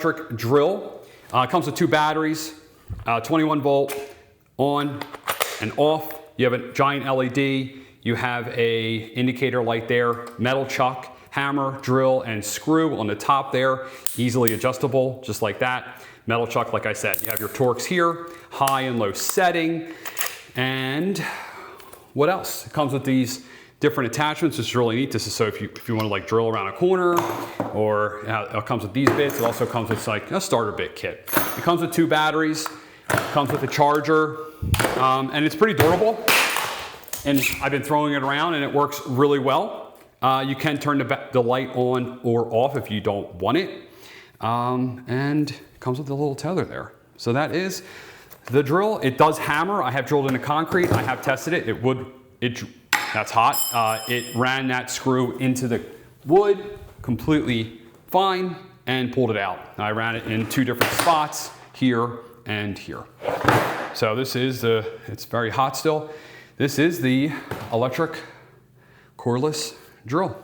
electric drill. It comes with 2 batteries, 21 volt on and off. You have a giant LED. You have a indicator light there, metal chuck, hammer, drill, and screw on the top there, easily adjustable, just like that. Metal chuck, like I said, you have your torques here, high and low setting. And what else? It comes with these different attachments. It's really neat. This is so if you want to like drill around a corner, or it comes with these bits. It also comes with like a starter bit kit. It comes with 2 batteries. It comes with a charger, and it's pretty durable. And I've been throwing it around, and it works really well. You can turn the light on or off if you don't want it, and it comes with a little tether there. So that is the drill. It does hammer. I have drilled into concrete. I have tested it. That's hot. It ran that screw into the wood completely fine and pulled it out. I ran it in 2 different spots, here and here. So this is it's very hot still. This is the electric cordless drill.